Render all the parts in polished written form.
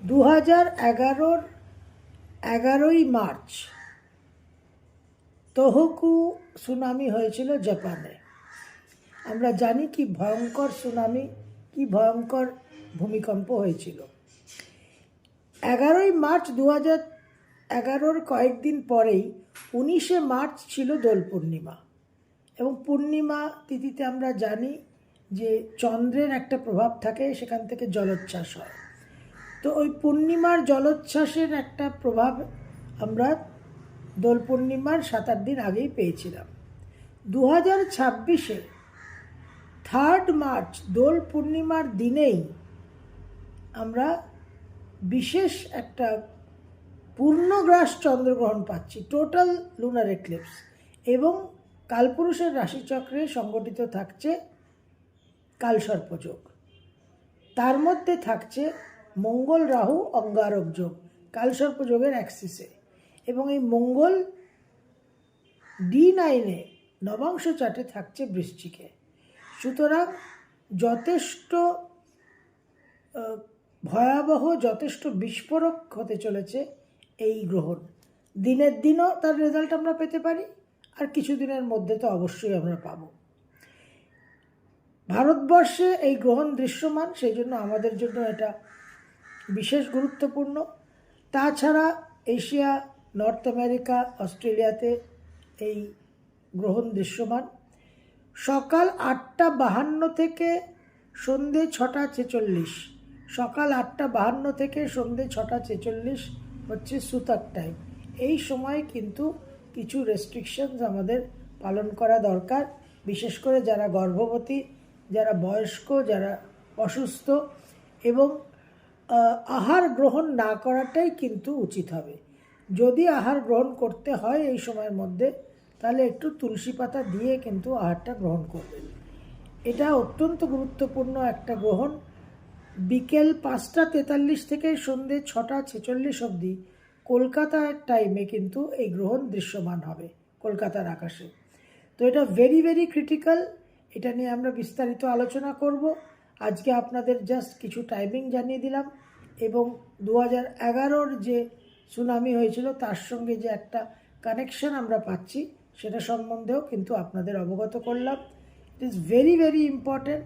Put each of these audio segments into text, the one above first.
2011-র 11ই March Tohoku tsunami হয়েছিল জাপানে। আমরা জানি কি ভয়ঙ্কর সুনামি, কি ভয়ঙ্কর ভূমিকম্প হয়েছিল। 11ই মার্চ 2011-র কয়েকদিন পরেই 19শে মার্চ ছিল দোল পূর্ণিমা। এবং পূর্ণিমা তিথিতে আমরা জানি যে চন্দ্রের একটা প্রভাব থাকে, সেখান থেকে জলোচ্ছ্বাস হয়। তো ওই পূর্ণিমার জলোচ্ছ্বাসের একটা প্রভাব আমরা দোল পূর্ণিমার 7-8 দিন আগেই পেয়েছিলাম। 2026-এ 3rd মার্চ দোল পূর্ণিমার দিনেই আমরা বিশেষ একটা পূর্ণগ্রাস চন্দ্রগ্রহণ পাচ্ছি, টোটাল লুনার এক্লিপস। এবং কালপুরুষের রাশিচক্রে সংগঠিত থাকছে কালসর্পযোগ, তার মধ্যে থাকছে মঙ্গল রাহু অঙ্গারক যোগ কালসর্পযোগের অ্যাক্সিসে। এবং এই মঙ্গল D9-এ নবাংশ চার্টে থাকছে বৃশ্চিকে। সুতরাং যথেষ্ট ভয়াবহ, যথেষ্ট বিস্ফোরক হতে চলেছে এই গ্রহণ। দিনের দিনও তার রেজাল্ট আমরা পেতে পারি, আর কিছুদিনের মধ্যে তো অবশ্যই আমরা পাব। ভারতবর্ষে এই গ্রহণ দৃশ্যমান, সেই জন্য আমাদের জন্য এটা বিশেষ গুরুত্বপূর্ণ। তাছাড়া এশিয়া, নর্থ আমেরিকা, অস্ট্রেলিয়াতে এই গ্রহণ দৃশ্যমান। সকাল 8:52 থেকে সন্ধে 6:46, সকাল 8:52 থেকে সন্ধে 6:46 হচ্ছে সুতার টাইম। এই সময় কিন্তু কিছু রেস্ট্রিকশনস আমাদের পালন করা দরকার, বিশেষ করে যারা গর্ভবতী, যারা বয়স্ক, যারা অসুস্থ। এবং আহার গ্রহণ না করাটাই কিন্তু উচিত হবে। যদি আহার গ্রহণ করতে হয় এই সময়ের মধ্যে, তাহলে একটু তুলসী পাতা দিয়ে কিন্তু আহারটা গ্রহণ করবেন। এটা অত্যন্ত গুরুত্বপূর্ণ একটা গ্রহণ। বিকেল 5:43 থেকে সন্ধে 6:46 অবধি কলকাতার টাইমে কিন্তু এই গ্রহণ দৃশ্যমান হবে কলকাতার আকাশে। তো এটা ভেরি ভেরি ক্রিটিক্যাল। এটা নিয়ে আমরা বিস্তারিত আলোচনা করব। আজকে আপনাদের জাস্ট কিছু টাইমিং জানিয়ে দিলাম, এবং 2011-র যে সুনামি হয়েছিল তার সঙ্গে যে একটা কানেকশন আমরা পাচ্ছি সেটা সম্বন্ধেও কিন্তু আপনাদের অবগত করলাম। It is very very important.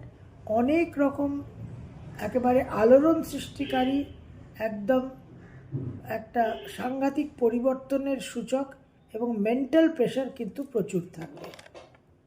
অনেক রকম একেবারে আলোড়ন সৃষ্টিকারী, একদম একটা সাংঘাতিক পরিবর্তনের সূচক, এবং মেন্টাল প্রেশার কিন্তু প্রচুর থাকবে।